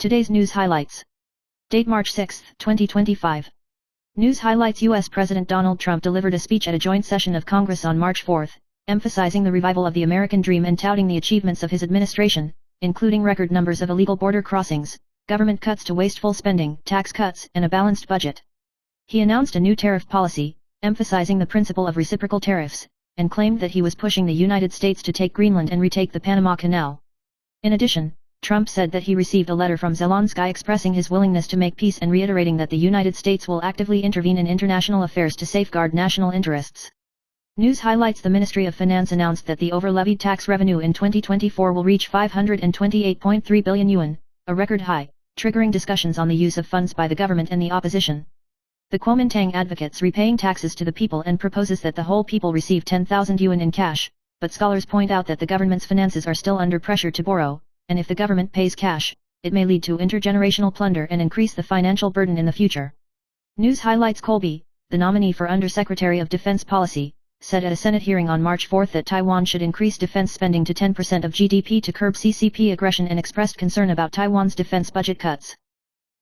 Today's news highlights. Date March 6, 2025. News highlights: U.S. President Donald Trump delivered a speech at a joint session of Congress on March 4, emphasizing the revival of the American dream and touting the achievements of his administration, including record numbers of illegal border crossings, government cuts to wasteful spending, tax cuts, and a balanced budget. He announced a new tariff policy, emphasizing the principle of reciprocal tariffs, and claimed that he was pushing the United States to take Greenland and retake the Panama Canal. In addition, Trump said that he received a letter from Zelensky expressing his willingness to make peace and reiterating that the United States will actively intervene in international affairs to safeguard national interests. News highlights: the Ministry of Finance announced that the over-levied tax revenue in 2024 will reach 528.3 billion yuan, a record high, triggering discussions on the use of funds by the government and the opposition. The Kuomintang advocates repaying taxes to the people and proposes that the whole people receive 10,000 yuan in cash, but scholars point out that the government's finances are still under pressure to borrow, and if the government pays cash, it may lead to intergenerational plunder and increase the financial burden in the future. News highlights: Colby, the nominee for Undersecretary of Defense Policy, said at a Senate hearing on March 4 that Taiwan should increase defense spending to 10% of GDP to curb CCP aggression and expressed concern about Taiwan's defense budget cuts.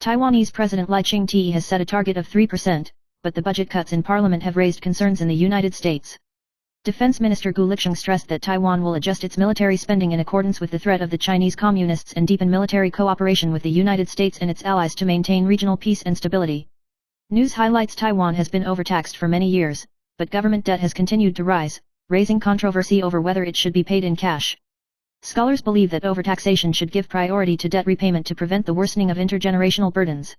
Taiwanese President Lai Ching-te has set a target of 3%, but the budget cuts in Parliament have raised concerns in the United States. Defense Minister Gu Liqiang stressed that Taiwan will adjust its military spending in accordance with the threat of the Chinese Communists and deepen military cooperation with the United States and its allies to maintain regional peace and stability. News highlights: Taiwan has been overtaxed for many years, but government debt has continued to rise, raising controversy over whether it should be paid in cash. Scholars believe that overtaxation should give priority to debt repayment to prevent the worsening of intergenerational burdens.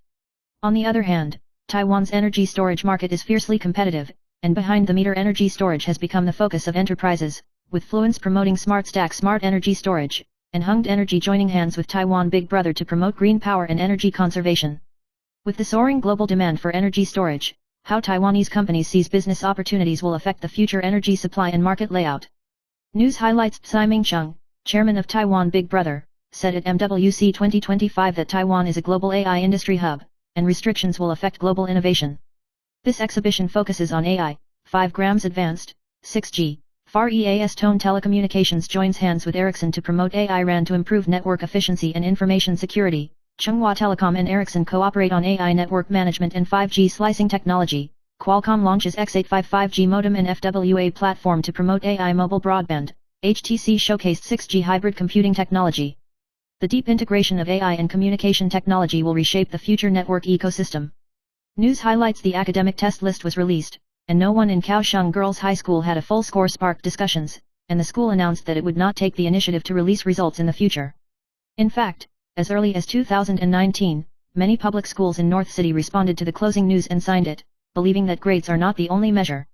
On the other hand, Taiwan's energy storage market is fiercely competitive, and behind-the-meter energy storage has become the focus of enterprises, with Fluence promoting SmartStack smart energy storage, and Hungd Energy joining hands with Taiwan Big Brother to promote green power and energy conservation. With the soaring global demand for energy storage, how Taiwanese companies seize business opportunities will affect the future energy supply and market layout. News highlights: Tsai Ming-chung, chairman of Taiwan Big Brother, said at MWC 2025 that Taiwan is a global AI industry hub, and restrictions will affect global innovation. This exhibition focuses on AI, 5 grams advanced, 6G, Far EAS Tone Telecommunications joins hands with Ericsson to promote AI RAN to improve network efficiency and information security. Chunghwa Telecom and Ericsson cooperate on AI network management and 5G slicing technology. Qualcomm launches X855 5G modem and FWA platform to promote AI mobile broadband. HTC showcased 6G hybrid computing technology. The deep integration of AI and communication technology will reshape the future network ecosystem. News highlights: the academic test list was released, and no one in Kaohsiung Girls High School had a full score, sparked discussions, and the school announced that it would not take the initiative to release results in the future. In fact, as early as 2019, many public schools in North City responded to the closing news and signed it, believing that grades are not the only measure.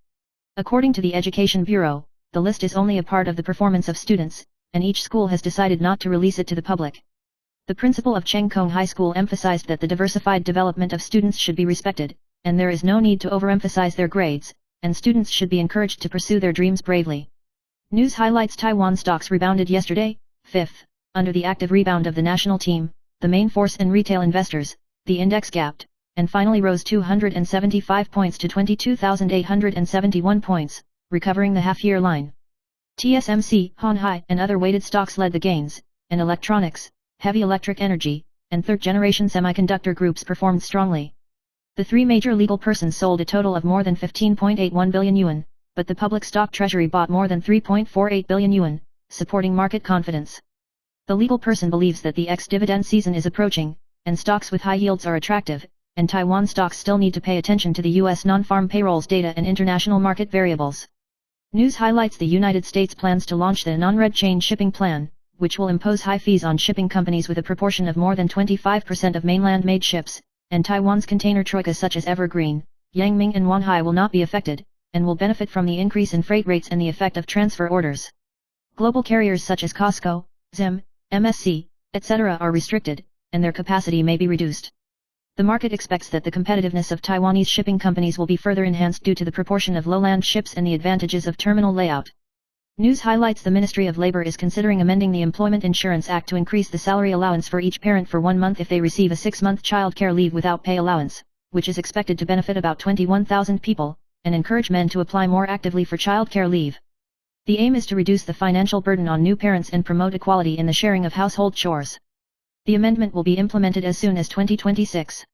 According to the Education Bureau, the list is only a part of the performance of students, and each school has decided not to release it to the public. The principal of Cheng Kung High School emphasized that the diversified development of students should be respected, and there is no need to overemphasize their grades, and students should be encouraged to pursue their dreams bravely. News highlights: Taiwan stocks rebounded yesterday, 5th. Under the active rebound of the national team, the main force and retail investors, the index gapped, and finally rose 275 points to 22,871 points, recovering the half-year line. TSMC, Honhai, and other weighted stocks led the gains, and electronics, heavy electric energy, and third-generation semiconductor groups performed strongly. The 3 major legal persons sold a total of more than 15.81 billion yuan, but the public stock treasury bought more than 3.48 billion yuan, supporting market confidence. The legal person believes that the ex-dividend season is approaching, and stocks with high yields are attractive, and Taiwan stocks still need to pay attention to the U.S. non-farm payrolls data and international market variables. News highlights: the United States plans to launch the non-red chain shipping plan, which will impose high fees on shipping companies with a proportion of more than 25% of mainland-made ships, and Taiwan's container troikas such as Evergreen, Yangming and Wanhai will not be affected, and will benefit from the increase in freight rates and the effect of transfer orders. Global carriers such as COSCO, Zim, MSC, etc. are restricted, and their capacity may be reduced. The market expects that the competitiveness of Taiwanese shipping companies will be further enhanced due to the proportion of lowland ships and the advantages of terminal layout. News highlights: the Ministry of Labor is considering amending the Employment Insurance Act to increase the salary allowance for each parent for 1 month if they receive a 6-month child care leave without pay allowance, which is expected to benefit about 21,000 people, and encourage men to apply more actively for child care leave. The aim is to reduce the financial burden on new parents and promote equality in the sharing of household chores. The amendment will be implemented as soon as 2026.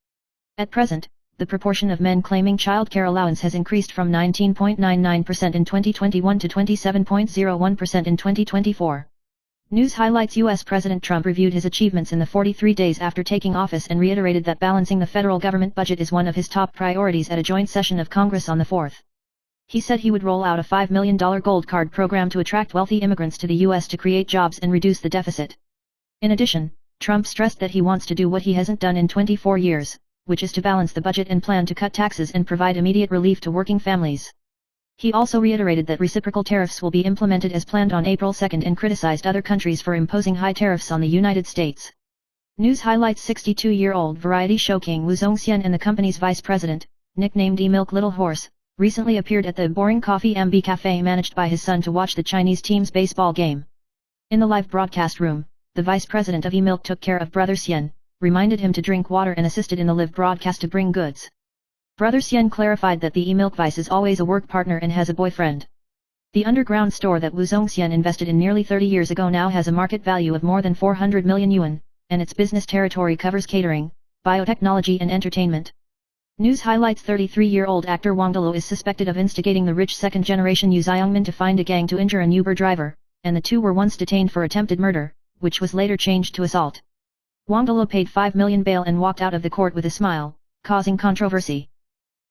At present, the proportion of men claiming child care allowance has increased from 19.99% in 2021 to 27.01% in 2024. News highlights U.S. President Trump reviewed his achievements in the 43 days after taking office and reiterated that balancing the federal government budget is one of his top priorities at a joint session of Congress on the 4th. He said he would roll out a $5 million gold card program to attract wealthy immigrants to the U.S. to create jobs and reduce the deficit. In addition, Trump stressed that he wants to do what he hasn't done in 24 years, which is to balance the budget and plan to cut taxes and provide immediate relief to working families. He also reiterated that reciprocal tariffs will be implemented as planned on April 2 and criticized other countries for imposing high tariffs on the United States. News highlights 62-year-old variety show king Wu Zongxian and the company's vice president, nicknamed E-Milk Little Horse, recently appeared at the Boring Coffee MB Cafe managed by his son to watch the Chinese team's baseball game. In the live broadcast room, the vice president of E-Milk took care of Brother Xian, reminded him to drink water and assisted in the live broadcast to bring goods. Brother Xian clarified that the E-Milk vice is always a work partner and has a boyfriend. The underground store that Wu Zongxian invested in nearly 30 years ago now has a market value of more than 400 million yuan, and its business territory covers catering, biotechnology and entertainment. News highlights 33-year-old actor Wang Delo is suspected of instigating the rich second-generation Yu Xiongmin to find a gang to injure an Uber driver, and the two were once detained for attempted murder, which was later changed to assault. Wang Delo paid 5 million bail and walked out of the court with a smile, causing controversy.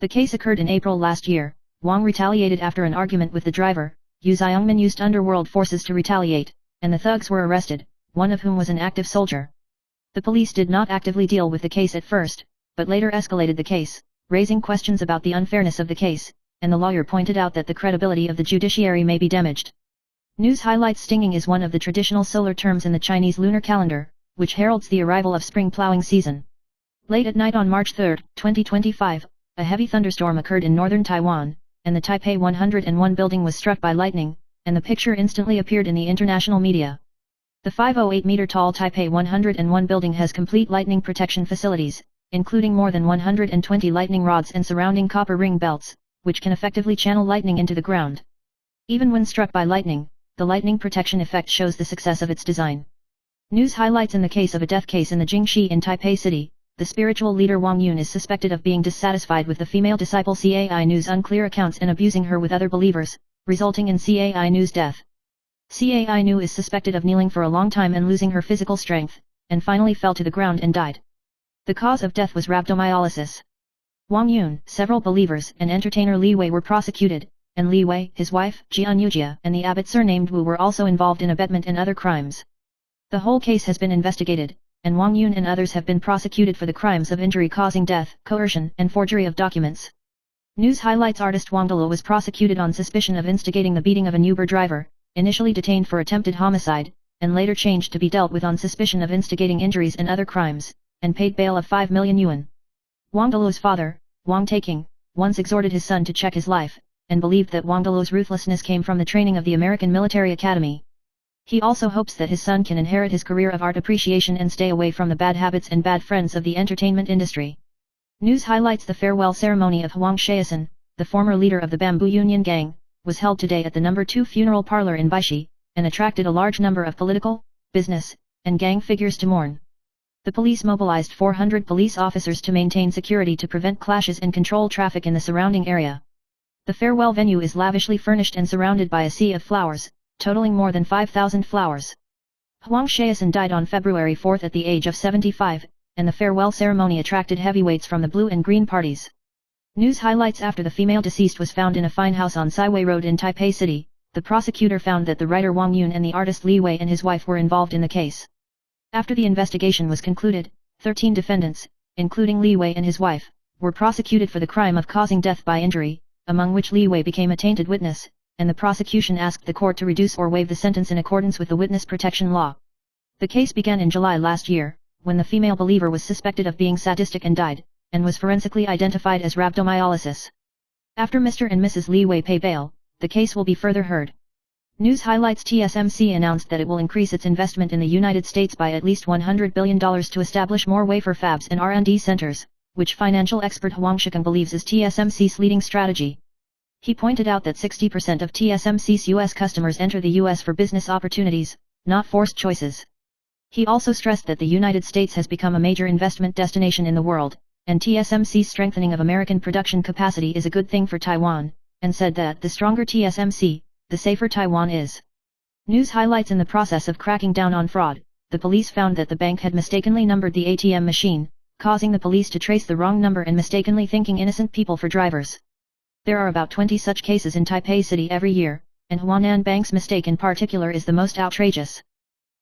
The case occurred in April last year. Wang retaliated after an argument with the driver. Yu Xiongmin used underworld forces to retaliate, and the thugs were arrested, one of whom was an active soldier. The police did not actively deal with the case at first, but later escalated the case, raising questions about the unfairness of the case, and the lawyer pointed out that the credibility of the judiciary may be damaged. News highlights stinging is one of the traditional solar terms in the Chinese lunar calendar, which heralds the arrival of spring plowing season. Late at night on March 3, 2025, a heavy thunderstorm occurred in northern Taiwan, and the Taipei 101 building was struck by lightning, and the picture instantly appeared in the international media. The 508-meter-tall Taipei 101 building has complete lightning protection facilities, including more than 120 lightning rods and surrounding copper ring belts, which can effectively channel lightning into the ground. Even when struck by lightning, the lightning protection effect shows the success of its design. News highlights in the case of a death case in the Jingxi in Taipei City, the spiritual leader Wang Yun is suspected of being dissatisfied with the female disciple Cai Nu's unclear accounts and abusing her with other believers, resulting in Cai Nu's death. Cai Nu is suspected of kneeling for a long time and losing her physical strength, and finally fell to the ground and died. The cause of death was rhabdomyolysis. Wang Yun, several believers and entertainer Li Wei were prosecuted, and Li Wei, his wife, Jian Yujia, and the abbot surnamed Wu were also involved in abetment and other crimes. The whole case has been investigated, and Wang Yun and others have been prosecuted for the crimes of injury causing death, coercion, and forgery of documents. News highlights artist Wang Delo was prosecuted on suspicion of instigating the beating of an Uber driver, initially detained for attempted homicide, and later changed to be dealt with on suspicion of instigating injuries and other crimes, and paid bail of 5 million yuan. Wang Delo's father, Wang Taking, once exhorted his son to check his life, and believed that Wang Delo's ruthlessness came from the training of the American Military Academy. He also hopes that his son can inherit his career of art appreciation and stay away from the bad habits and bad friends of the entertainment industry. News highlights the farewell ceremony of Huang Xiaosan, the former leader of the Bamboo Union Gang, was held today at the No. 2 funeral parlor in Baishi, and attracted a large number of political, business, and gang figures to mourn. The police mobilized 400 police officers to maintain security to prevent clashes and control traffic in the surrounding area. The farewell venue is lavishly furnished and surrounded by a sea of flowers, totaling more than 5,000 flowers. Huang Xiaosan died on February 4 at the age of 75, and the farewell ceremony attracted heavyweights from the blue and green parties. News highlights after the female deceased was found in a fine house on Saiwei Road in Taipei City, the prosecutor found that the writer Wang Yun and the artist Li Wei and his wife were involved in the case. After the investigation was concluded, 13 defendants, including Li Wei and his wife, were prosecuted for the crime of causing death by injury, among which Li Wei became a tainted witness, and the prosecution asked the court to reduce or waive the sentence in accordance with the witness protection law. The case began in July last year, when the female believer was suspected of being sadistic and died, and was forensically identified as rhabdomyolysis. After Mr. and Mrs. Li Wei pay bail, the case will be further heard. News highlights TSMC announced that it will increase its investment in the United States by at least $100 billion to establish more wafer fabs and R&D centers, which financial expert Huang Shikang believes is TSMC's leading strategy. He pointed out that 60% of TSMC's U.S. customers enter the U.S. for business opportunities, not forced choices. He also stressed that the United States has become a major investment destination in the world, and TSMC's strengthening of American production capacity is a good thing for Taiwan, and said that the stronger TSMC, the safer Taiwan is. News highlights: in the process of cracking down on fraud, the police found that the bank had mistakenly numbered the ATM machine, causing the police to trace the wrong number and mistakenly thinking innocent people for drivers. There are about 20 such cases in Taipei City every year, and Huanan Bank's mistake in particular is the most outrageous.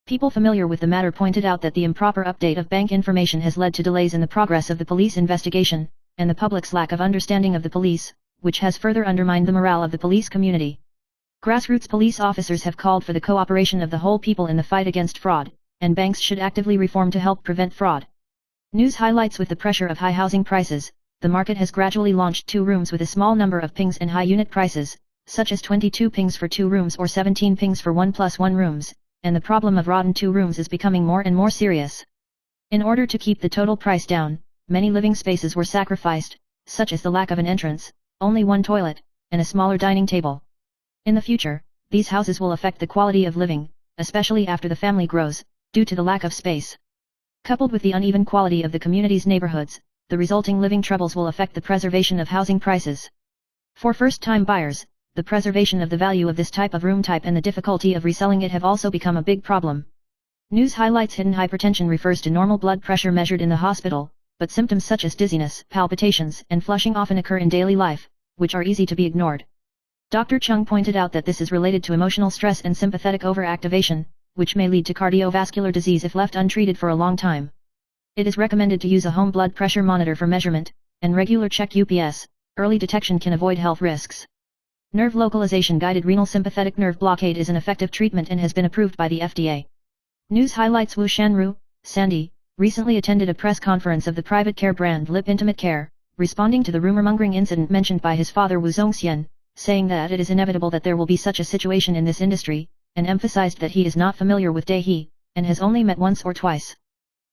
People familiar with the matter pointed out that the improper update of bank information has led to delays in the progress of the police investigation, and the public's lack of understanding of the police, which has further undermined the morale of the police community. Grassroots police officers have called for the cooperation of the whole people in the fight against fraud, and banks should actively reform to help prevent fraud. News highlights: with the pressure of high housing prices, the market has gradually launched 2 rooms with a small number of pings and high unit prices, such as 22 pings for 2 rooms or 17 pings for 1+1 rooms, and the problem of rotten 2 rooms is becoming more and more serious. In order to keep the total price down, many living spaces were sacrificed, such as the lack of an entrance, only one toilet, and a smaller dining table. In the future, these houses will affect the quality of living, especially after the family grows, due to the lack of space. Coupled with the uneven quality of the community's neighborhoods, the resulting living troubles will affect the preservation of housing prices. For first-time buyers, the preservation of the value of this type of room type and the difficulty of reselling it have also become a big problem. News highlights: hidden hypertension refers to normal blood pressure measured in the hospital, but symptoms such as dizziness, palpitations, and flushing often occur in daily life, which are easy to be ignored. Dr. Chung pointed out that this is related to emotional stress and sympathetic overactivation, which may lead to cardiovascular disease if left untreated for a long time. It is recommended to use a home blood pressure monitor for measurement, and regular check UPS. Early detection can avoid health risks. Nerve localization guided renal sympathetic nerve blockade is an effective treatment and has been approved by the FDA. News highlights: Wu Shanru, Sandy, recently attended a press conference of the private care brand Lip Intimate Care, responding to the rumor-mongering incident mentioned by his father Wu Zongxian, saying that it is inevitable that there will be such a situation in this industry, and emphasized that he is not familiar with Dahe, and has only met once or twice.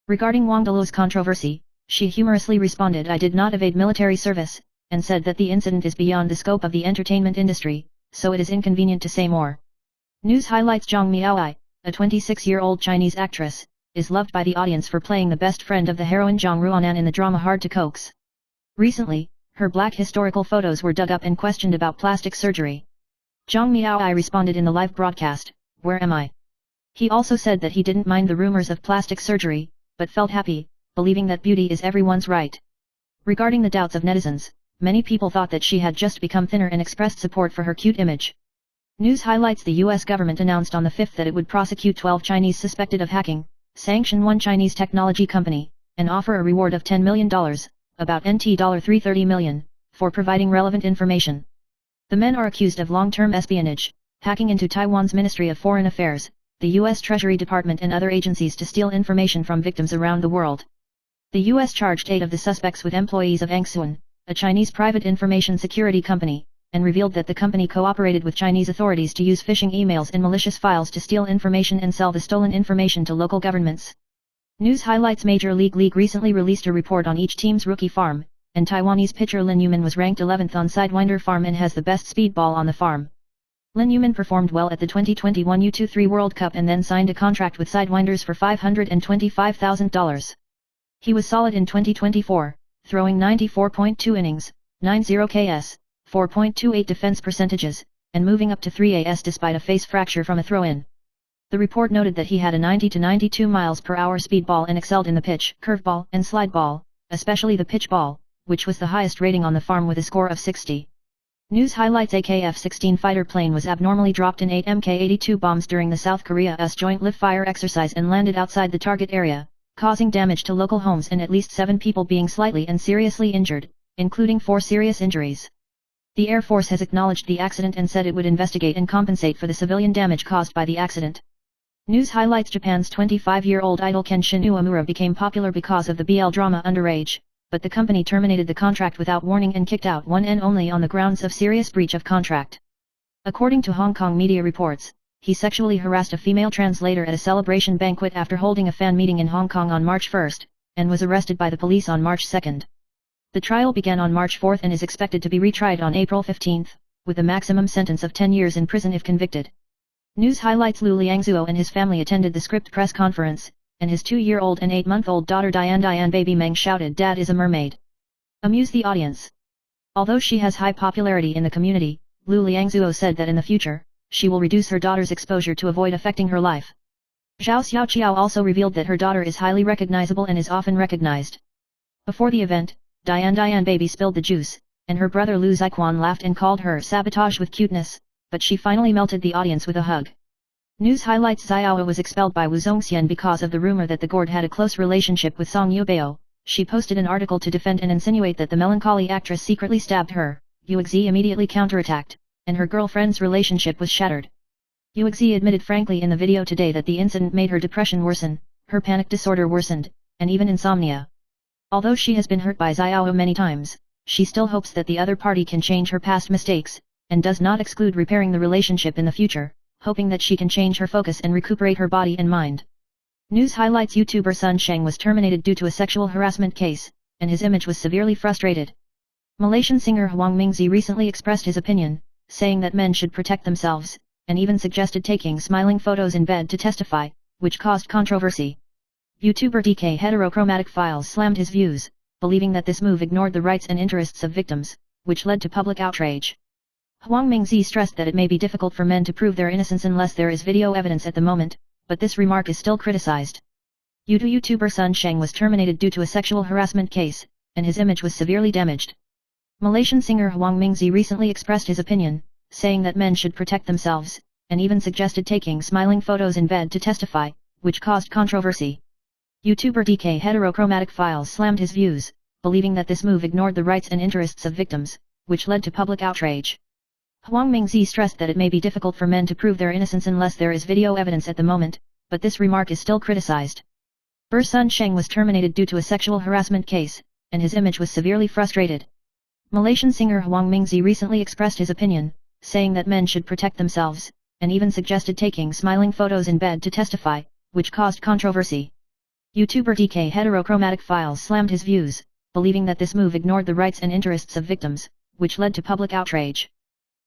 Regarding Wang Deluo's controversy, she humorously responded, "I did not evade military service," and said that the incident is beyond the scope of the entertainment industry, so it is inconvenient to say more. News highlights: Zhang Miaoai, a 26-year-old Chinese actress, is loved by the audience for playing the best friend of the heroine Zhang Ruanan in the drama Hard to Coax. Recently, her black historical photos were dug up and questioned about plastic surgery. Zhang Miaoai responded in the live broadcast, "Where am I?" He also said that he didn't mind the rumors of plastic surgery, but felt happy, believing that beauty is everyone's right. Regarding the doubts of netizens, many people thought that she had just become thinner and expressed support for her cute image. News highlights: the US government announced on the 5th that it would prosecute 12 Chinese suspected of hacking, sanction 1 Chinese technology company, and offer a reward of $10 million, about $330 million, for providing relevant information. The men are accused of long-term espionage, hacking into Taiwan's Ministry of Foreign Affairs, the US Treasury Department and other agencies to steal information from victims around the world. The US charged 8 of the suspects with employees of Angsuan, a Chinese private information security company, and revealed that the company cooperated with Chinese authorities to use phishing emails and malicious files to steal information and sell the stolen information to local governments. News highlights: Major League recently released a report on each team's rookie farm, and Taiwanese pitcher Lin Yuman was ranked 11th on Sidewinder Farm and has the best speed ball on the farm. Lin Yuman performed well at the 2021 U23 World Cup and then signed a contract with Sidewinders for $525,000. He was solid in 2024, throwing 94.2 innings, 90 Ks, 4.28 defense percentages, and moving up to 3 As despite a face fracture from a throw-in. The report noted that he had a 90 to 92 miles per hour speedball and excelled in the pitch, curveball, and slide ball, especially the pitch ball, which was the highest rating on the farm with a score of 60. News highlights: a KF-16 fighter plane was abnormally dropped in 8 Mk-82 bombs during the South Korea-US joint live-fire exercise and landed outside the target area, causing damage to local homes and at least 7 people being slightly and seriously injured, including 4 serious injuries. The Air Force has acknowledged the accident and said it would investigate and compensate for the civilian damage caused by the accident. News highlights: Japan's 25-year-old idol Kenshin Uemura became popular because of the BL drama Underage, but the company terminated the contract without warning and kicked out one and only on the grounds of serious breach of contract. According to Hong Kong media reports, he sexually harassed a female translator at a celebration banquet after holding a fan meeting in Hong Kong on March 1, and was arrested by the police on March 2. The trial began on March 4 and is expected to be retried on April 15, with a maximum sentence of 10 years in prison if convicted. News highlights: Liu Liangzuo and his family attended the Script press conference, and his 2-year-old and 8-month-old daughter Diane baby Meng shouted, "Dad is a mermaid." Amuse the audience. Although she has high popularity in the community, Lu Liangzuo said that in the future, she will reduce her daughter's exposure to avoid affecting her life. Zhao Xiaoqiao also revealed that her daughter is highly recognizable and is often recognized. Before the event, Diane baby spilled the juice, and her brother Lu Ziquan laughed and called her sabotage with cuteness, but she finally melted the audience with a hug. News highlights: Xiaoa was expelled by Wu Zongxian because of the rumor that the gourd had a close relationship with Song Yubeo. She posted an article to defend and insinuate that the melancholy actress secretly stabbed her. Yuexi immediately counterattacked, and her girlfriend's relationship was shattered. Yuexi admitted frankly in the video today that the incident made her depression worsen, her panic disorder worsened, and even insomnia. Although she has been hurt by Xiaoa many times, she still hopes that the other party can change her past mistakes, and does not exclude repairing the relationship in the future, hoping that she can change her focus and recuperate her body and mind. News highlights: YouTuber Sun Sheng was terminated due to a sexual harassment case, and his image was severely frustrated. Malaysian singer Huang Mingzi recently expressed his opinion, saying that men should protect themselves, and even suggested taking smiling photos in bed to testify, which caused controversy. YouTuber DK Heterochromatic Files slammed his views, believing that this move ignored the rights and interests of victims, which led to public outrage. Huang Mingzi stressed that it may be difficult for men to prove their innocence unless there is video evidence at the moment, but this remark is still criticized. YouTuber Sun Sheng was terminated due to a sexual harassment case, and his image was severely damaged. Malaysian singer Huang Mingzi recently expressed his opinion, saying that men should protect themselves, and even suggested taking smiling photos in bed to testify, which caused controversy. YouTuber DK Heterochromatic Files slammed his views, believing that this move ignored the rights and interests of victims, which led to public outrage. Huang Mingzi stressed that it may be difficult for men to prove their innocence unless there is video evidence at the moment, but this remark is still criticized. Sun Sheng was terminated due to a sexual harassment case, and his image was severely frustrated. Malaysian singer Huang Mingzi recently expressed his opinion, saying that men should protect themselves, and even suggested taking smiling photos in bed to testify, which caused controversy. YouTuber DK Heterochromatic Files slammed his views, believing that this move ignored the rights and interests of victims, which led to public outrage.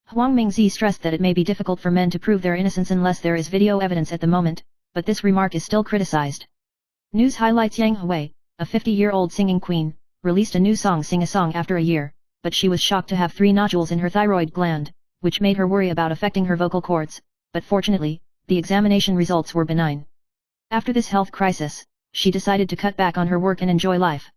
Huang Mingzi stressed that it may be difficult for men to prove their innocence unless there is video evidence at the moment, but this remark is still criticized. News highlights: Yang Hui, a 50-year-old singing queen, released a new song Sing a Song after a year, but she was shocked to have 3 nodules in her thyroid gland, which made her worry about affecting her vocal cords, but fortunately, the examination results were benign. After this health crisis, she decided to cut back on her work and enjoy life.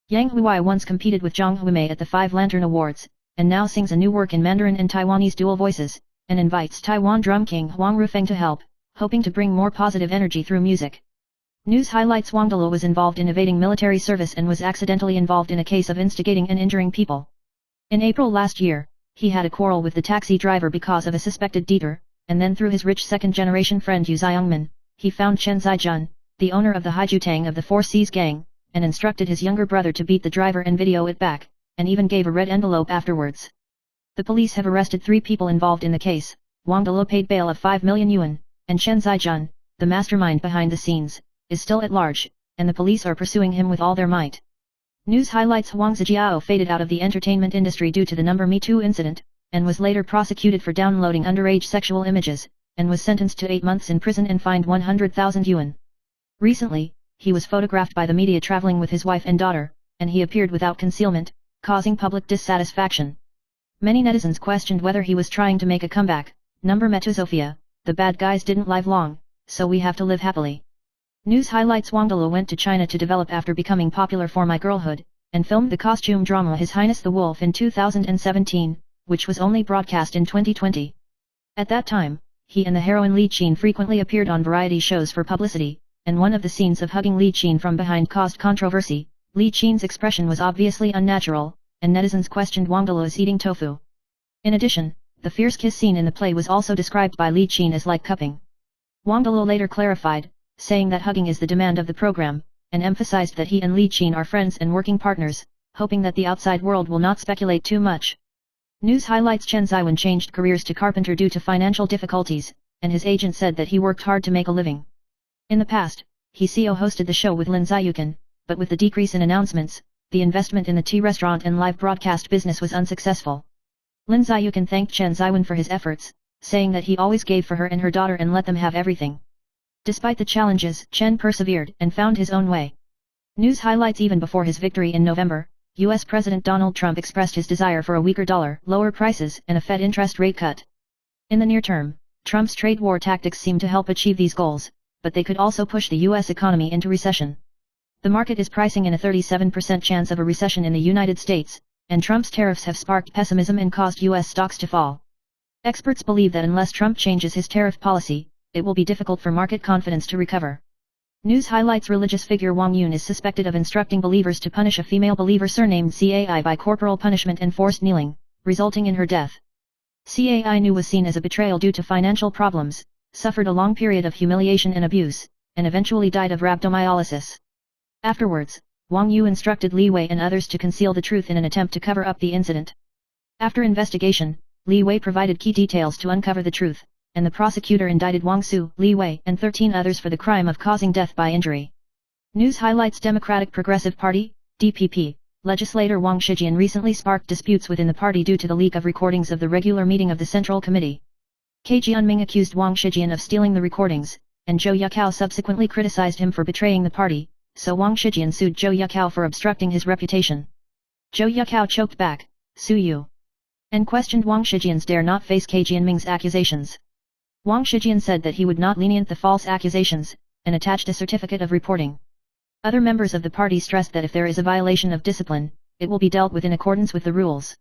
Yang Hui once competed with Zhang Huimei at the 5 Lantern Awards, and now sings a new work in Mandarin and Taiwanese dual voices, and invites Taiwan drum king Huang Rufeng to help, hoping to bring more positive energy through music. News highlights: Wang Delo was involved in evading military service and was accidentally involved in a case of instigating and injuring people. In April last year, he had a quarrel with the taxi driver because of a suspected detour, and then through his rich second-generation friend Yu Xiongman, he found Chen Zhaijun, the owner of the Haijutang of the Four Seas gang, and instructed his younger brother to beat the driver and video it back, and even gave a red envelope afterwards. The police have arrested 3 people involved in the case. Wang Delo paid bail of 5 million yuan, and Chen Zhaijun, the mastermind behind the scenes, is still at large, and the police are pursuing him with all their might. News highlights: Huang Zijiao faded out of the entertainment industry due to the Me Too incident, and was later prosecuted for downloading underage sexual images, and was sentenced to 8 months in prison and fined 100,000 yuan. Recently, he was photographed by the media traveling with his wife and daughter, and he appeared without concealment, causing public dissatisfaction. Many netizens questioned whether he was trying to make a comeback. Number Metuzofia, the bad guys didn't live long, so we have to live happily. News highlights: Wang Delo went to China to develop after becoming popular for My Girlhood, and filmed the costume drama His Highness the Wolf in 2017, which was only broadcast in 2020. At that time, he and the heroine Li Qin frequently appeared on variety shows for publicity, and one of the scenes of hugging Li Qin from behind caused controversy. Li Qin's expression was obviously unnatural, and netizens questioned Wang Delo's eating tofu. In addition, the fierce kiss scene in the play was also described by Li Qin as like cupping. Wang Delo later clarified, saying that hugging is the demand of the program, and emphasized that he and Li Qin are friends and working partners, hoping that the outside world will not speculate too much. News highlights: Chen Zaiwen changed careers to carpenter due to financial difficulties, and his agent said that he worked hard to make a living. In the past, he co-hosted the show with Lin Ziyukan, but with the decrease in announcements, the investment in the tea restaurant and live broadcast business was unsuccessful. Lin Ziyukan thanked Chen Zaiwen for his efforts, saying that he always gave for her and her daughter and let them have everything. Despite the challenges, Chen persevered and found his own way. News highlights: even before his victory in November, U.S. President Donald Trump expressed his desire for a weaker dollar, lower prices, and a Fed interest rate cut. In the near term, Trump's trade war tactics seem to help achieve these goals, but they could also push the U.S. economy into recession. The market is pricing in a 37% chance of a recession in the United States, and Trump's tariffs have sparked pessimism and caused U.S. stocks to fall. Experts believe that unless Trump changes his tariff policy, it will be difficult for market confidence to recover. News highlights: religious figure Wang Yun is suspected of instructing believers to punish a female believer surnamed Cai by corporal punishment and forced kneeling, resulting in her death. Cai Nu was seen as a betrayal due to financial problems, suffered a long period of humiliation and abuse, and eventually died of rhabdomyolysis. Afterwards, Wang Yu instructed Li Wei and others to conceal the truth in an attempt to cover up the incident. After investigation, Li Wei provided key details to uncover the truth, and the prosecutor indicted Wang Su, Li Wei, and 13 others for the crime of causing death by injury. News highlights: Democratic Progressive Party, DPP, legislator Wang Shijian recently sparked disputes within the party due to the leak of recordings of the regular meeting of the Central Committee. Ke Jianming accused Wang Shijian of stealing the recordings, and Zhou Yukao subsequently criticized him for betraying the party, so Wang Shijian sued Zhou Yukao for obstructing his reputation. Zhou Yukao choked back, "Sue you," and questioned Wang Shijian's dare not face Ke Jianming's accusations. Wang Shijian said that he would not lenient the false accusations, and attached a certificate of reporting. Other members of the party stressed that if there is a violation of discipline, it will be dealt with in accordance with the rules.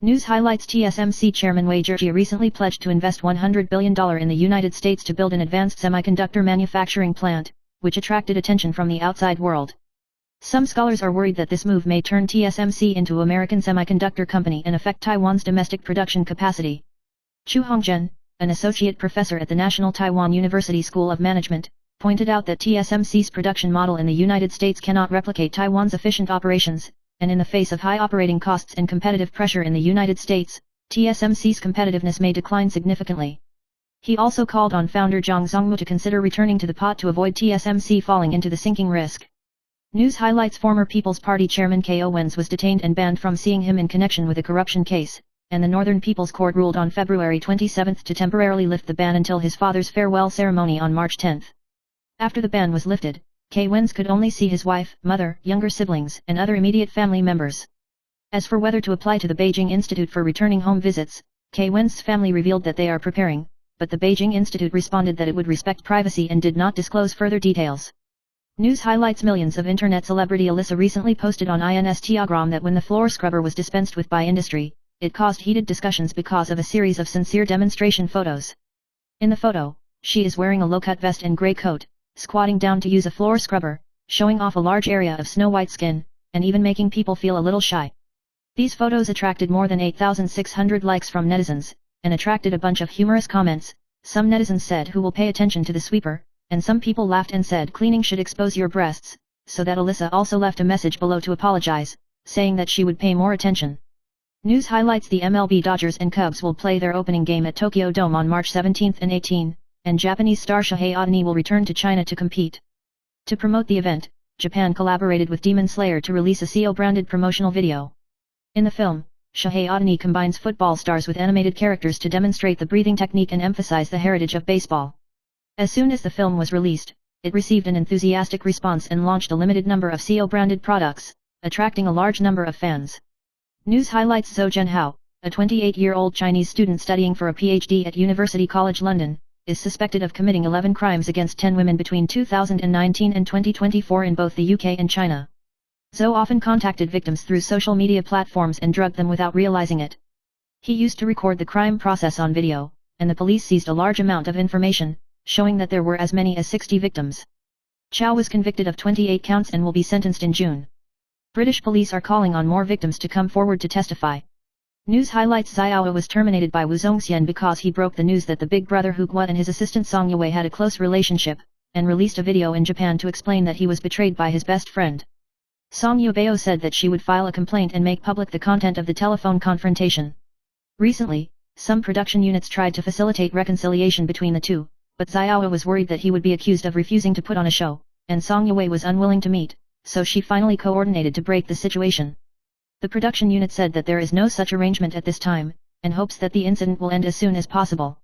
News highlights: TSMC Chairman Wei Zhijie recently pledged to invest $100 billion in the United States to build an advanced semiconductor manufacturing plant, which attracted attention from the outside world. Some scholars are worried that this move may turn TSMC into an American semiconductor company and affect Taiwan's domestic production capacity. Chu Hongzhen, an associate professor at the National Taiwan University School of Management, pointed out that TSMC's production model in the United States cannot replicate Taiwan's efficient operations, and in the face of high operating costs and competitive pressure in the United States, TSMC's competitiveness may decline significantly. He also called on founder Zhang Zongmu to consider returning to the pot to avoid TSMC falling into the sinking risk. News highlights: former People's Party chairman Ko Wen was detained and banned from seeing him in connection with a corruption case, and the Northern People's Court ruled on February 27 to temporarily lift the ban until his father's farewell ceremony on March 10. After the ban was lifted, Ko Wen could only see his wife, mother, younger siblings, and other immediate family members. As for whether to apply to the Beijing Institute for returning home visits, Ko Wen's family revealed that they are preparing, but the Beijing Institute responded that it would respect privacy and did not disclose further details. News highlights: millions of internet celebrity Alyssa recently posted on Instagram that when the floor scrubber was dispensed with by industry, it caused heated discussions because of a series of sincere demonstration photos. In the photo, she is wearing a low-cut vest and grey coat, squatting down to use a floor scrubber, showing off a large area of snow-white skin, and even making people feel a little shy. These photos attracted more than 8,600 likes from netizens, and attracted a bunch of humorous comments. Some netizens said, "Who will pay attention to the sweeper?" and some people laughed and said, "Cleaning should expose your breasts," so that Alyssa also left a message below to apologize, saying that she would pay more attention. News highlights: the MLB Dodgers and Cubs will play their opening game at Tokyo Dome on March 17 and 18, and Japanese star Shohei Ohtani will return to China to compete. To promote the event, Japan collaborated with Demon Slayer to release a CO-branded promotional video. In the film, Shohei Ohtani combines football stars with animated characters to demonstrate the breathing technique and emphasize the heritage of baseball. As soon as the film was released, it received an enthusiastic response and launched a limited number of CO-branded products, attracting a large number of fans. News highlights: Zhou Zhenhao, a 28-year-old Chinese student studying for a PhD at University College London, is suspected of committing 11 crimes against 10 women between 2019 and 2024 in both the UK and China. Zhou often contacted victims through social media platforms and drugged them without realizing it. He used to record the crime process on video, and the police seized a large amount of information, showing that there were as many as 60 victims. Chow was convicted of 28 counts and will be sentenced in June. British police are calling on more victims to come forward to testify. News highlights: Xiaowa was terminated by Wu Zongxian because he broke the news that the big brother Hu Guo and his assistant Song Yue had a close relationship, and released a video in Japan to explain that he was betrayed by his best friend. Song Yubeo said that she would file a complaint and make public the content of the telephone confrontation. Recently, some production units tried to facilitate reconciliation between the two, but Xiaowa was worried that he would be accused of refusing to put on a show, and Song Yue was unwilling to meet, so she finally coordinated to break the situation. The production unit said that there is no such arrangement at this time, and hopes that the incident will end as soon as possible.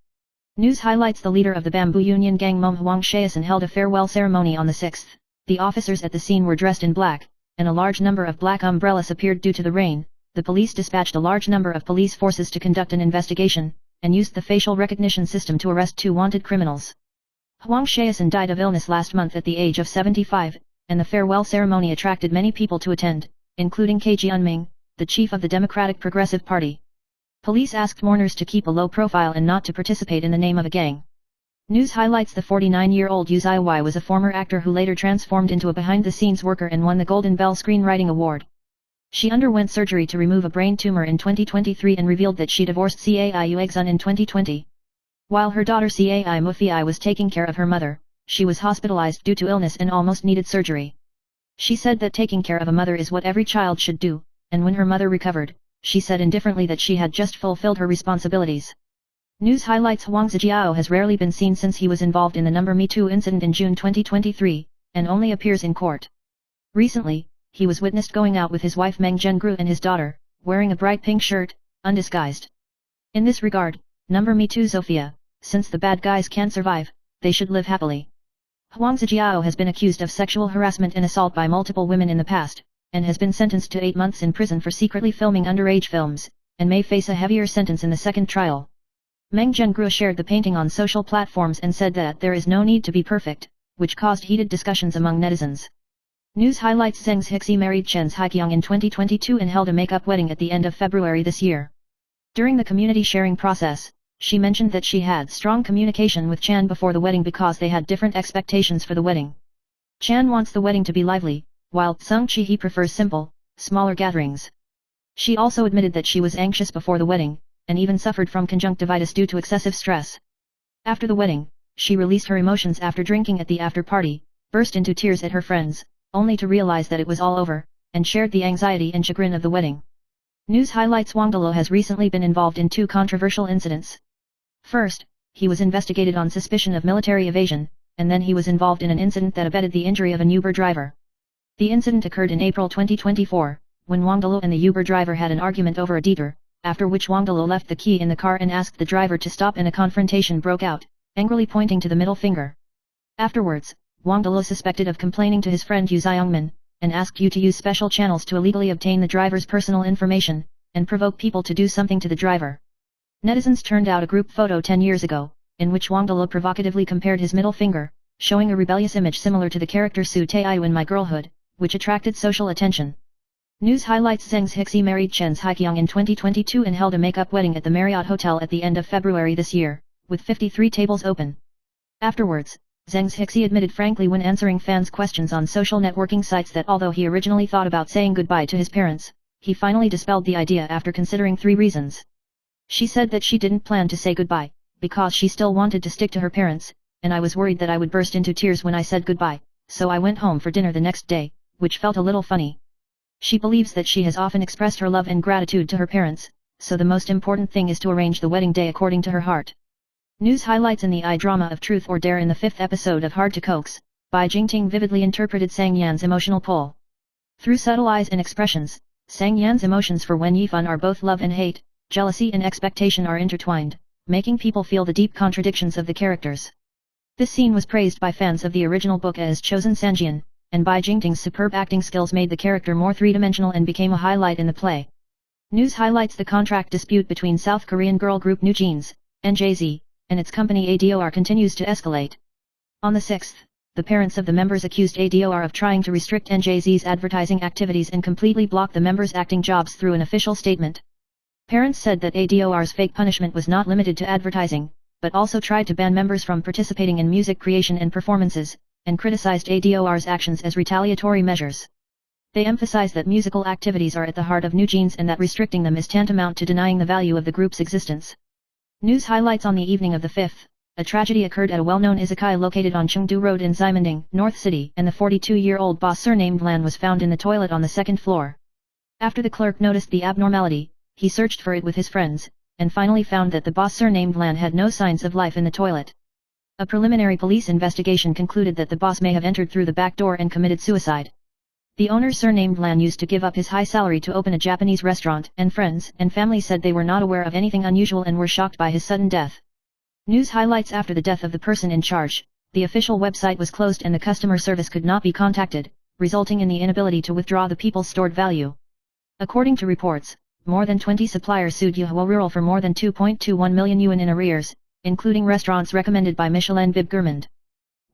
News highlights: the leader of the Bamboo Union gang Mom Hwang Shaeson held a farewell ceremony on the 6th. The officers at the scene were dressed in black, and a large number of black umbrellas appeared due to the rain. The police dispatched a large number of police forces to conduct an investigation, and used the facial recognition system to arrest 2 wanted criminals. Hwang Shaeson died of illness last month at the age of 75, and the farewell ceremony attracted many people to attend, including K. Jeon-ming, the chief of the Democratic Progressive Party. Police asked mourners to keep a low profile and not to participate in the name of a gang. News highlights: the 49-year-old Yoo Jae-won was a former actor who later transformed into a behind-the-scenes worker and won the Golden Bell Screenwriting Award. She underwent surgery to remove a brain tumor in 2023 and revealed that she divorced Cai Yoo Egsun in 2020. While her daughter Cai Mufi was taking care of her mother, she was hospitalized due to illness and almost needed surgery. She said that taking care of a mother is what every child should do, and when her mother recovered, she said indifferently that she had just fulfilled her responsibilities. News highlights: Hwang Zajiao has rarely been seen since he was involved in the number Me Too incident in June 2023, and only appears in court. Recently, he was witnessed going out with his wife Meng Jengru and his daughter, wearing a bright pink shirt, undisguised. In this regard, number Me Too Sophia, since the bad guys can't survive, they should live happily. Hwang Zajiao has been accused of sexual harassment and assault by multiple women in the past, and has been sentenced to 8 months in prison for secretly filming underage films, and may face a heavier sentence in the second trial. Meng Jengru shared the painting on social platforms and said that there is no need to be perfect, which caused heated discussions among netizens. News highlights: Zhang Zhixi married Chen Haikyong in 2022 and held a makeup wedding at the end of February this year. During the community sharing process, she mentioned that she had strong communication with Chan before the wedding because they had different expectations for the wedding. Chan wants the wedding to be lively, while Sung Chi-hee prefers simple, smaller gatherings. She also admitted that she was anxious before the wedding, and even suffered from conjunctivitis due to excessive stress. After the wedding, she released her emotions after drinking at the after-party, burst into tears at her friends, only to realize that it was all over, and shared the anxiety and chagrin of the wedding. News highlights: Wang Dalo has recently been involved in 2 controversial incidents. First, he was investigated on suspicion of military evasion, and then he was involved in an incident that abetted the injury of an Uber driver. The incident occurred in April 2024, when Wang Dalo and the Uber driver had an argument over a detour, after which Wang Dalo left the key in the car and asked the driver to stop, and a confrontation broke out, angrily pointing to the middle finger. Afterwards, Wang Dalo suspected of complaining to his friend Yu Xiongmin, and asked Yu to use special channels to illegally obtain the driver's personal information, and provoke people to do something to the driver. Netizens turned out a group photo 10 years ago, in which Wang Dalo provocatively compared his middle finger, showing a rebellious image similar to the character Su Taeyu in My Girlhood, which attracted social attention. News highlights: Zhang Zhixi married Chen Haikyong in 2022 and held a makeup wedding at the Marriott Hotel at the end of February this year, with 53 tables open. Afterwards, Zhang Zhixi admitted frankly when answering fans' questions on social networking sites that although he originally thought about saying goodbye to his parents, he finally dispelled the idea after considering 3 reasons. She said that she didn't plan to say goodbye, because she still wanted to stick to her parents, and I was worried that I would burst into tears when I said goodbye, so I went home for dinner the next day, which felt a little funny. She believes that she has often expressed her love and gratitude to her parents, so the most important thing is to arrange the wedding day according to her heart. News highlights: in the I-drama of Truth or Dare in the 5th episode of Hard to Coax, Bai Jingting vividly interpreted Sang Yan's emotional pull. Through subtle eyes and expressions, Sang Yan's emotions for Wen Yifan are both love and hate, jealousy and expectation are intertwined, making people feel the deep contradictions of the characters. This scene was praised by fans of the original book as chosen Sanjian, and Bai Jingting's superb acting skills made the character more three-dimensional and became a highlight in the play. News highlights: the contract dispute between South Korean girl group New Jeans, NJZ, and its company ADOR continues to escalate. On the 6th, the parents of the members accused ADOR of trying to restrict NJZ's advertising activities and completely block the members' acting jobs through an official statement. Parents said that ADOR's fake punishment was not limited to advertising, but also tried to ban members from participating in music creation and performances, and criticized ADOR's actions as retaliatory measures. They emphasized that musical activities are at the heart of New Jeans and that restricting them is tantamount to denying the value of the group's existence. News highlights: on the evening of the 5th, a tragedy occurred at a well-known izakaya located on Chengdu Road in Ximending, North City, and the 42-year-old boss surnamed Lan was found in the toilet on the 2nd floor. After the clerk noticed the abnormality, he searched for it with his friends, and finally found that the boss surnamed Lan had no signs of life in the toilet. A preliminary police investigation concluded that the boss may have entered through the back door and committed suicide. The owner surnamed Lan used to give up his high salary to open a Japanese restaurant, and friends and family said they were not aware of anything unusual and were shocked by his sudden death. News highlights: after the death of the person in charge, the official website was closed and the customer service could not be contacted, resulting in the inability to withdraw the people's stored value. According to reports, more than 20 suppliers sued Yuhua Rural for more than 2.21 million yuan in arrears, including restaurants recommended by Michelin Bib Gourmand.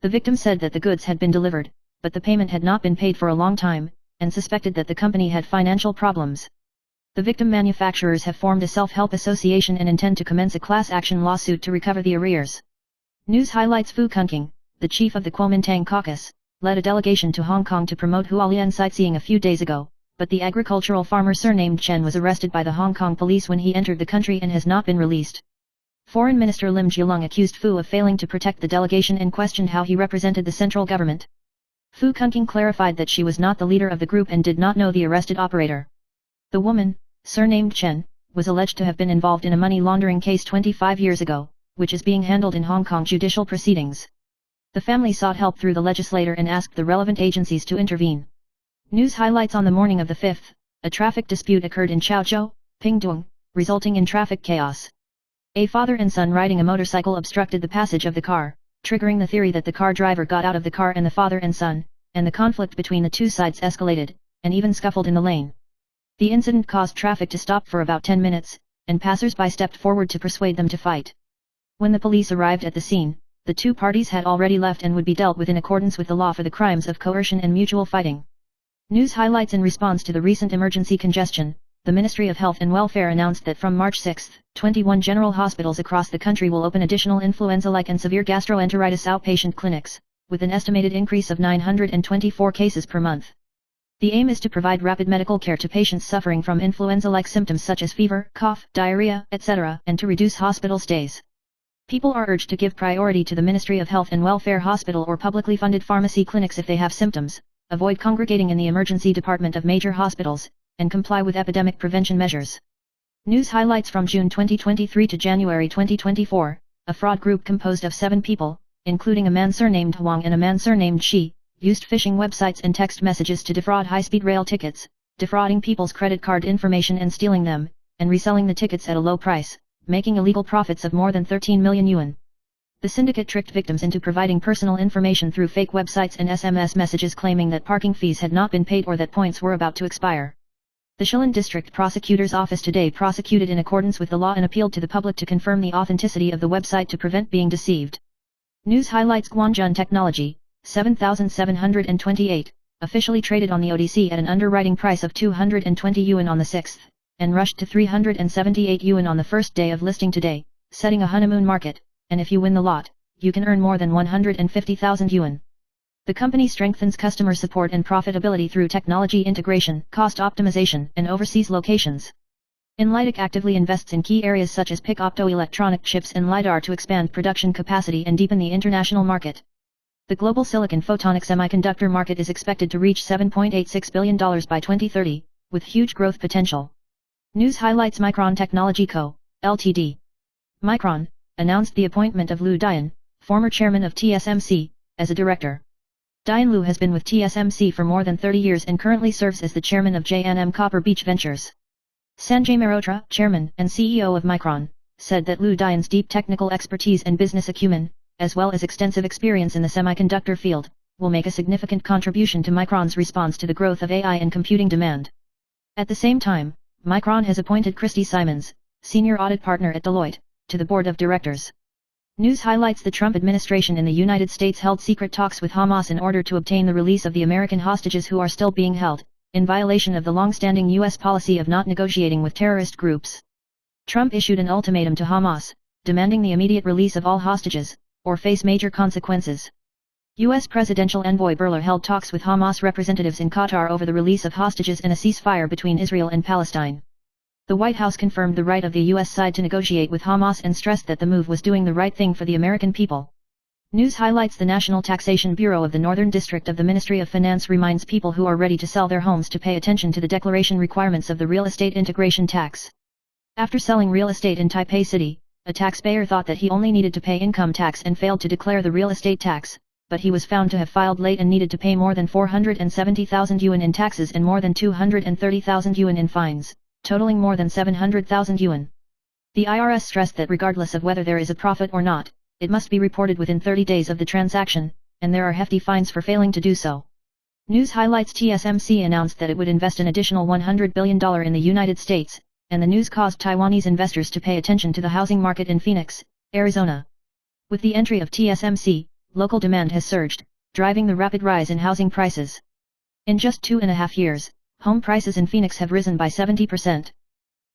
The victim said that the goods had been delivered, but the payment had not been paid for a long time, and suspected that the company had financial problems. The victim manufacturers have formed a self-help association and intend to commence a class action lawsuit to recover the arrears. News highlights: Fu Kunking, the chief of the Kuomintang caucus, led a delegation to Hong Kong to promote Hualien sightseeing a few days ago, but the agricultural farmer surnamed Chen was arrested by the Hong Kong police when he entered the country and has not been released. Foreign Minister Lim Jialong accused Fu of failing to protect the delegation and questioned how he represented the central government. Fu Kunking clarified that she was not the leader of the group and did not know the arrested operator. The woman, surnamed Chen, was alleged to have been involved in a money laundering case 25 years ago, which is being handled in Hong Kong judicial proceedings. The family sought help through the legislator and asked the relevant agencies to intervene. News highlights: on the morning of the 5th, a traffic dispute occurred in Chaozhou, Pingtung, resulting in traffic chaos. A father and son riding a motorcycle obstructed the passage of the car, triggering the theory that the car driver got out of the car and the father and son, and the conflict between the two sides escalated, and even scuffled in the lane. The incident caused traffic to stop for about 10 minutes, and passers-by stepped forward to persuade them to fight. When the police arrived at the scene, the two parties had already left and would be dealt with in accordance with the law for the crimes of coercion and mutual fighting. News highlights: in response to the recent emergency congestion, the Ministry of Health and Welfare announced that from March 6, 21 general hospitals across the country will open additional influenza-like and severe gastroenteritis outpatient clinics, with an estimated increase of 924 cases per month. The aim is to provide rapid medical care to patients suffering from influenza-like symptoms such as fever, cough, diarrhea, etc., and to reduce hospital stays. People are urged to give priority to the Ministry of Health and Welfare hospital or publicly funded pharmacy clinics if they have symptoms, avoid congregating in the emergency department of major hospitals, and comply with epidemic prevention measures. News highlights: from June 2023 to January 2024, a fraud group composed of 7 people, including a man surnamed Huang and a man surnamed Shi, used phishing websites and text messages to defraud high-speed rail tickets, defrauding people's credit card information and stealing them, and reselling the tickets at a low price, making illegal profits of more than 13 million yuan. The syndicate tricked victims into providing personal information through fake websites and SMS messages claiming that parking fees had not been paid or that points were about to expire. The Shillin District Prosecutor's Office today prosecuted in accordance with the law and appealed to the public to confirm the authenticity of the website to prevent being deceived. News highlights: Guanjun Technology, 7,728, officially traded on the ODC at an underwriting price of 220 yuan on the 6th, and rushed to 378 yuan on the first day of listing today, setting a honeymoon market, and if you win the lot, you can earn more than 150,000 yuan. The company strengthens customer support and profitability through technology integration, cost optimization, and overseas locations. Enlightic actively invests in key areas such as PIC optoelectronic chips and LiDAR to expand production capacity and deepen the international market. The global silicon photonic semiconductor market is expected to reach $7.86 billion by 2030, with huge growth potential. News highlights: Micron Technology Co., Ltd. Micron announced the appointment of Lu Dian, former chairman of TSMC, as a director. Dian Lu has been with TSMC for more than 30 years and currently serves as the chairman of J&M Copper Beach Ventures. Sanjay Mehrotra, chairman and CEO of Micron, said that Lu Dian's deep technical expertise and business acumen, as well as extensive experience in the semiconductor field, will make a significant contribution to Micron's response to the growth of AI and computing demand. At the same time, Micron has appointed Christy Simons, senior audit partner at Deloitte, to the board of directors. News highlights: the Trump administration in the United States held secret talks with Hamas in order to obtain the release of the American hostages who are still being held, in violation of the long-standing U.S. policy of not negotiating with terrorist groups. Trump issued an ultimatum to Hamas, demanding the immediate release of all hostages, or face major consequences. U.S. Presidential Envoy Burler held talks with Hamas representatives in Qatar over the release of hostages and a ceasefire between Israel and Palestine. The White House confirmed the right of the U.S. side to negotiate with Hamas and stressed that the move was doing the right thing for the American people. News highlights: the National Taxation Bureau of the Northern District of the Ministry of Finance reminds people who are ready to sell their homes to pay attention to the declaration requirements of the real estate integration tax. After selling real estate in Taipei City, a taxpayer thought that he only needed to pay income tax and failed to declare the real estate tax, but he was found to have filed late and needed to pay more than 470,000 yuan in taxes and more than 230,000 yuan in fines, totaling more than 700,000 yuan. The IRS stressed that regardless of whether there is a profit or not, it must be reported within 30 days of the transaction, and there are hefty fines for failing to do so. News highlights TSMC announced that it would invest an additional $100 billion in the United States, and the news caused Taiwanese investors to pay attention to the housing market in Phoenix, Arizona. With the entry of TSMC, local demand has surged, driving the rapid rise in housing prices. In just 2.5 years, home prices in Phoenix have risen by 70%.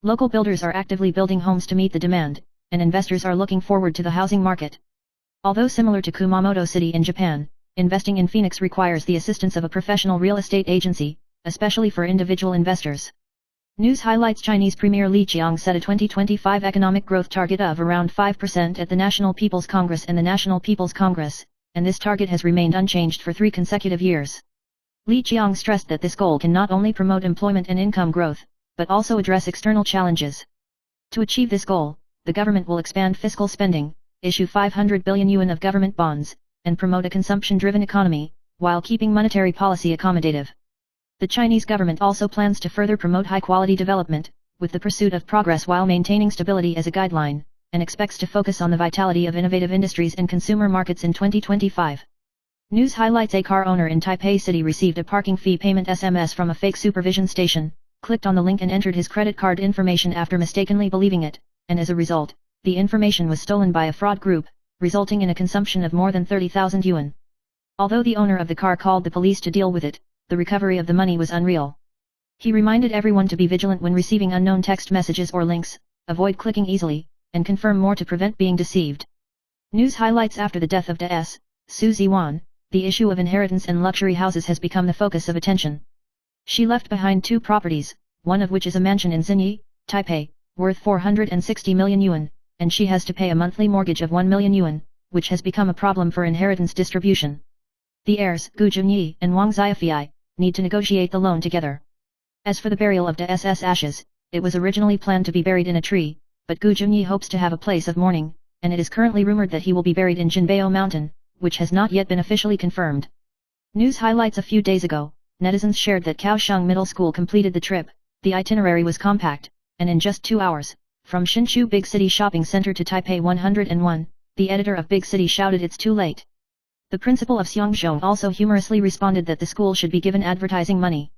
Local builders are actively building homes to meet the demand, and investors are looking forward to the housing market. Although similar to Kumamoto City in Japan, investing in Phoenix requires the assistance of a professional real estate agency, especially for individual investors. News highlights Chinese Premier Li Qiang set a 2025 economic growth target of around 5% at the National People's Congress and the National People's Congress, and this target has remained unchanged for 3 consecutive years. Li Qiang stressed that this goal can not only promote employment and income growth, but also address external challenges. To achieve this goal, the government will expand fiscal spending, issue 500 billion yuan of government bonds, and promote a consumption-driven economy, while keeping monetary policy accommodative. The Chinese government also plans to further promote high-quality development, with the pursuit of progress while maintaining stability as a guideline, and expects to focus on the vitality of innovative industries and consumer markets in 2025. News highlights a car owner in Taipei City received a parking fee payment SMS from a fake supervision station, clicked on the link and entered his credit card information after mistakenly believing it, and as a result, the information was stolen by a fraud group, resulting in a consumption of more than 30,000 yuan. Although the owner of the car called the police to deal with it, the recovery of the money was unreal. He reminded everyone to be vigilant when receiving unknown text messages or links, avoid clicking easily, and confirm more to prevent being deceived. News highlights after the death of DS, Su Ziwan, the issue of inheritance and luxury houses has become the focus of attention. She left behind 2 properties, one of which is a mansion in Xinyi, Taipei, worth 460 million yuan, and she has to pay a monthly mortgage of 1 million yuan, which has become a problem for inheritance distribution. The heirs, Gu Junyi and Wang Xiafei, need to negotiate the loan together. As for the burial of DS's ashes, it was originally planned to be buried in a tree, but Gu Junyi hopes to have a place of mourning, and it is currently rumored that he will be buried in Jinbao Mountain, which has not yet been officially confirmed. News highlights a few days ago, netizens shared that Kaohsiung Middle School completed the trip. The itinerary was compact, and in just 2 hours, from Hsinchu Big City Shopping Center to Taipei 101, the editor of Big City shouted it's too late. The principal of Xiongzhong also humorously responded that the school should be given advertising money.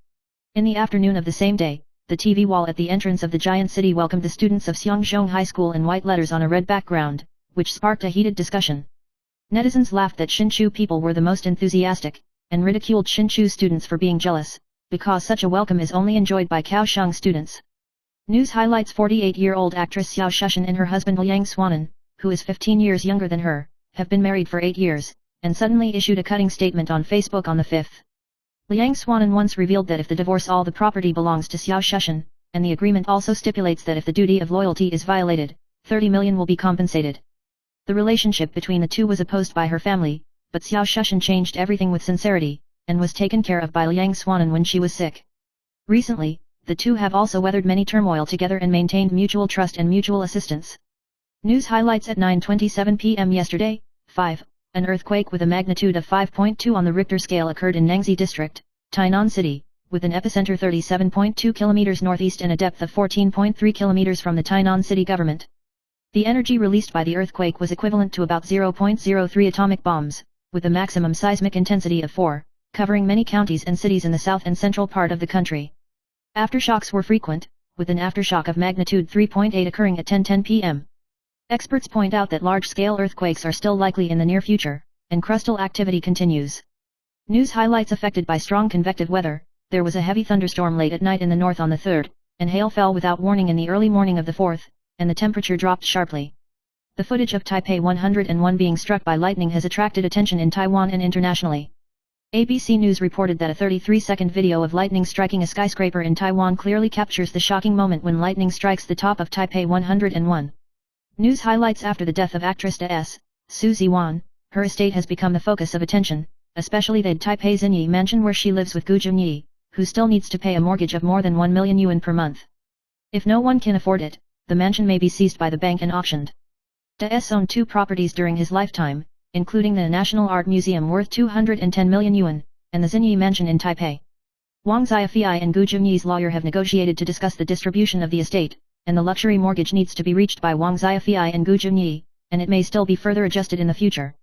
In the afternoon of the same day, the TV wall at the entrance of the giant city welcomed the students of Xiongzhong High School in white letters on a red background, which sparked a heated discussion. Netizens laughed that Hsinchu people were the most enthusiastic, and ridiculed Hsinchu students for being jealous, because such a welcome is only enjoyed by Kaohsiung students. News highlights 48-year-old actress Xiao Shushan and her husband Liang Swanan, who is 15 years younger than her, have been married for 8 years, and suddenly issued a cutting statement on Facebook on the 5th. Liang Swanan once revealed that if the divorce all the property belongs to Xiao Shushan, and the agreement also stipulates that if the duty of loyalty is violated, 30 million will be compensated. The relationship between the two was opposed by her family, but Xiao Shushan changed everything with sincerity, and was taken care of by Liang Swanan when she was sick. Recently, the two have also weathered many turmoil together and maintained mutual trust and mutual assistance. News highlights at 9:27 p.m. yesterday, 5. An earthquake with a magnitude of 5.2 on the Richter scale occurred in Nangxi District, Tainan City, with an epicenter 37.2 kilometers northeast and a depth of 14.3 kilometers from the Tainan City government. The energy released by the earthquake was equivalent to about 0.03 atomic bombs, with a maximum seismic intensity of 4, covering many counties and cities in the south and central part of the country. Aftershocks were frequent, with an aftershock of magnitude 3.8 occurring at 10:10 p.m. Experts point out that large-scale earthquakes are still likely in the near future, and crustal activity continues. News highlights affected by strong convective weather. There was a heavy thunderstorm late at night in the north on the 3rd, and hail fell without warning in the early morning of the 4th, and the temperature dropped sharply. The footage of Taipei 101 being struck by lightning has attracted attention in Taiwan and internationally. ABC News reported that a 33-second video of lightning striking a skyscraper in Taiwan clearly captures the shocking moment when lightning strikes the top of Taipei 101. News highlights after the death of actress DS, Su Ziwan, her estate has become the focus of attention, especially the Taipei Xinyi mansion where she lives with Gu Junyi, who still needs to pay a mortgage of more than 1 million yuan per month. If no one can afford it, the mansion may be seized by the bank and auctioned. DS owned 2 properties during his lifetime, including the National Art Museum worth 210 million yuan, and the Xinyi Mansion in Taipei. Wang Xiafei and Gu Junyi's lawyer have negotiated to discuss the distribution of the estate, and the luxury mortgage needs to be reached by Wang Xiaofei and Gu Junyi, and it may still be further adjusted in the future.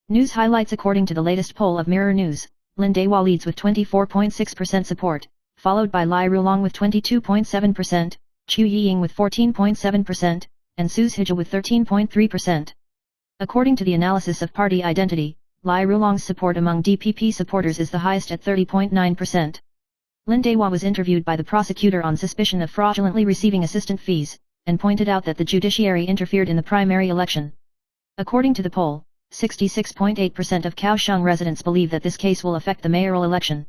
News highlights. According to the latest poll of Mirror News, Lin Dehua leads with 24.6% support, followed by Lai Rulong with 22.7%, Chu Yiying with 14.7%, and Su Zhizhi with 13.3%. According to the analysis of party identity, Lai Rulong's support among DPP supporters is the highest at 30.9%. Lin Dehua was interviewed by the prosecutor on suspicion of fraudulently receiving assistant fees, and pointed out that the judiciary interfered in the primary election. According to the poll, 66.8% of Kaohsiung residents believe that this case will affect the mayoral election.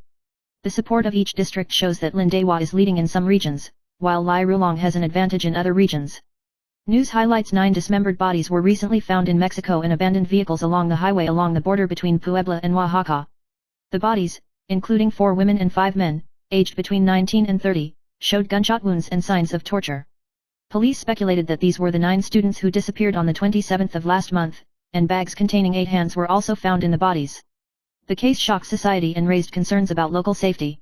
The support of each district shows that Lin Dehua is leading in some regions, while Lai Rulong has an advantage in other regions. News highlights. 9 dismembered bodies were recently found in Mexico in abandoned vehicles along the highway along the border between Puebla and Oaxaca. The bodies, including 4 women and 5 men, aged between 19 and 30, showed gunshot wounds and signs of torture. Police speculated that these were the 9 students who disappeared on the 27th of last month, and bags containing 8 hands were also found in the bodies. The case shocked society and raised concerns about local safety.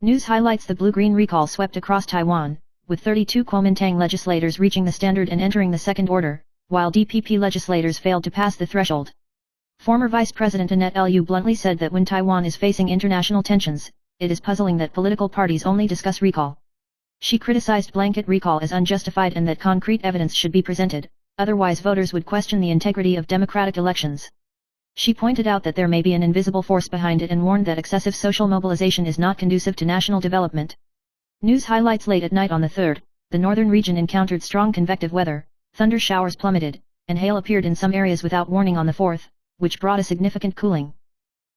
News highlights. The blue-green recall swept across Taiwan, with 32 Kuomintang legislators reaching the standard and entering the second order, while DPP legislators failed to pass the threshold. Former Vice President Annette Lu bluntly said that when Taiwan is facing international tensions, it is puzzling that political parties only discuss recall. She criticized blanket recall as unjustified and that concrete evidence should be presented, otherwise voters would question the integrity of democratic elections. She pointed out that there may be an invisible force behind it and warned that excessive social mobilization is not conducive to national development. News highlights. Late at night on the 3rd, the northern region encountered strong convective weather, thunder showers plummeted, and hail appeared in some areas without warning on the 4th, which brought a significant cooling.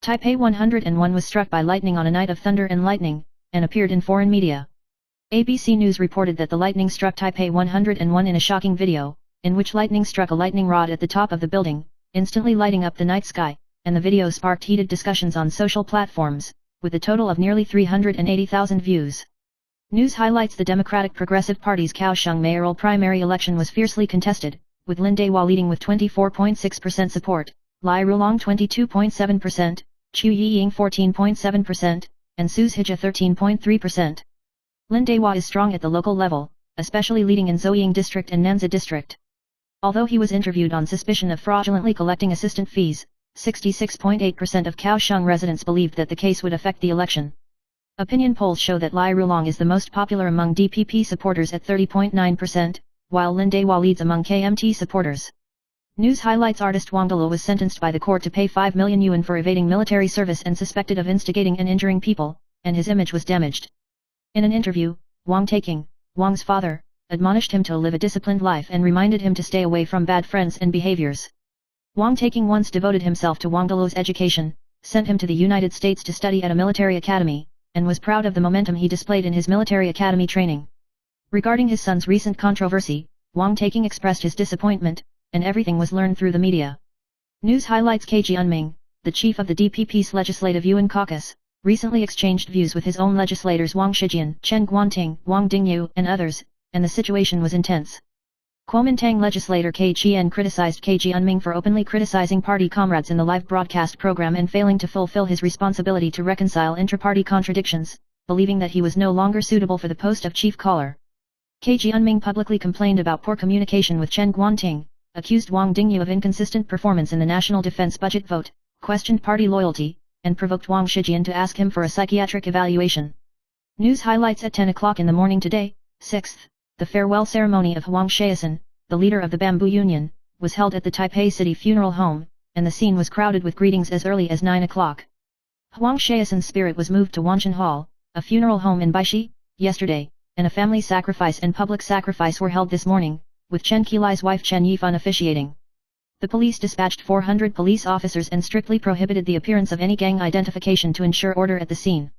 Taipei 101 was struck by lightning on a night of thunder and lightning, and appeared in foreign media. ABC News reported that the lightning struck Taipei 101 in a shocking video, in which lightning struck a lightning rod at the top of the building, instantly lighting up the night sky, and the video sparked heated discussions on social platforms, with a total of nearly 380,000 views. News highlights. The Democratic Progressive Party's Kaohsiung mayoral primary election was fiercely contested, with Lin Dehua leading with 24.6% support, Lai Rulong 22.7%, Chu Yiying 14.7%, and Su Zhizhi 13.3%. Lin Dehua is strong at the local level, especially leading in Zhouying District and Nanzi District. Although he was interviewed on suspicion of fraudulently collecting assistant fees, 66.8% of Kaohsiung residents believed that the case would affect the election. Opinion polls show that Lai Rulong is the most popular among DPP supporters at 30.9%, while Lin Dehua leads among KMT supporters. News highlights. Artist Wang Delu was sentenced by the court to pay 5 million yuan for evading military service and suspected of instigating and injuring people, and his image was damaged. In an interview, Wang Taking, Wang's father, admonished him to live a disciplined life and reminded him to stay away from bad friends and behaviors. Wang Taking once devoted himself to Wang Delu's education, sent him to the United States to study at a military academy, and was proud of the momentum he displayed in his military academy training. Regarding his son's recent controversy, Wang Taking expressed his disappointment, and everything was learned through the media. News highlights. KG Unming, the chief of the DPP's Legislative Yuan Caucus, recently exchanged views with his own legislators Wang Shijian, Chen Guanting, Wang Dingyu, and others, and the situation was intense. Kuomintang legislator K. Chien criticized KG Unming for openly criticizing party comrades in the live broadcast program and failing to fulfill his responsibility to reconcile intra-party contradictions, believing that he was no longer suitable for the post of chief caller. KG Unming publicly complained about poor communication with Chen Guanting, accused Wang Dingyu of inconsistent performance in the national defense budget vote, questioned party loyalty, and provoked Wang Shijian to ask him for a psychiatric evaluation. News highlights. At 10 o'clock in the morning today, 6th, the farewell ceremony of Huang Xiaosan, the leader of the Bamboo Union, was held at the Taipei City Funeral Home, and the scene was crowded with greetings as early as 9 o'clock. Huang Xiaosan's spirit was moved to Wanshan Hall, a funeral home in Baishi, yesterday, and a family sacrifice and public sacrifice were held this morning, with Chen Qilai's wife Chen Yifan officiating. The police dispatched 400 police officers and strictly prohibited the appearance of any gang identification to ensure order at the scene.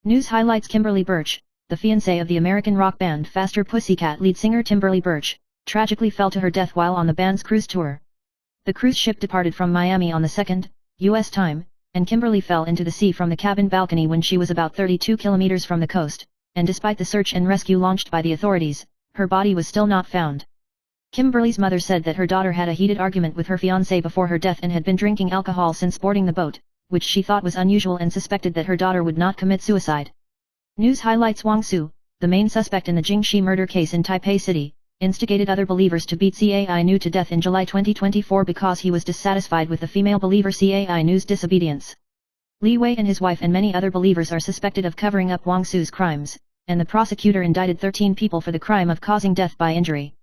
News highlights. Kimberly Birch, the fiancée of the American rock band Faster Pussycat lead singer Kimberly Birch, tragically fell to her death while on the band's cruise tour. The cruise ship departed from Miami on the 2nd, U.S. time, and Kimberly fell into the sea from the cabin balcony when she was about 32 kilometers from the coast, and despite the search and rescue launched by the authorities, her body was still not found. Kimberly's mother said that her daughter had a heated argument with her fiancé before her death and had been drinking alcohol since boarding the boat, which she thought was unusual and suspected that her daughter would not commit suicide. News highlights. Wang Su, the main suspect in the Jingxi murder case in Taipei City, instigated other believers to beat Cai Nu to death in July 2024 because he was dissatisfied with the female believer Cai Nu's disobedience. Li Wei and his wife and many other believers are suspected of covering up Wang Su's crimes, and the prosecutor indicted 13 people for the crime of causing death by injury.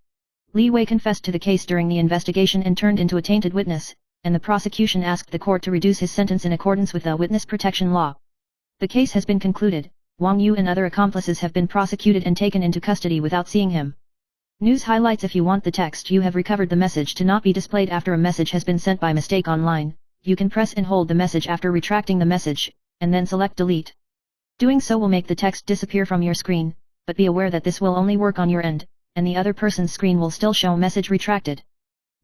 Li Wei confessed to the case during the investigation and turned into a tainted witness, and the prosecution asked the court to reduce his sentence in accordance with the witness protection law. The case has been concluded. Wang Yu and other accomplices have been prosecuted and taken into custody without seeing him. News highlights: if you want the text you have recovered the message to not be displayed after a message has been sent by mistake online, you can press and hold the message after retracting the message, and then select delete. Doing so will make the text disappear from your screen, but be aware that this will only work on your end, and the other person's screen will still show message retracted.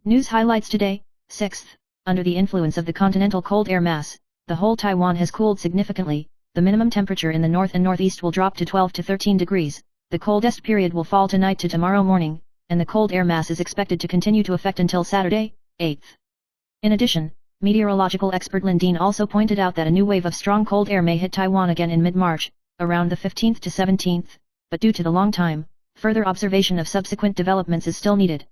News highlights today, 6th. Under the influence of the continental cold air mass, the whole Taiwan has cooled significantly. The minimum temperature in the north and northeast will drop to 12 to 13 degrees, the coldest period will fall tonight to tomorrow morning, and the cold air mass is expected to continue to affect until Saturday, 8th. In addition, meteorological expert Lin Dean also pointed out that a new wave of strong cold air may hit Taiwan again in mid-March, around the 15th to 17th, but due to the long time, further observation of subsequent developments is still needed.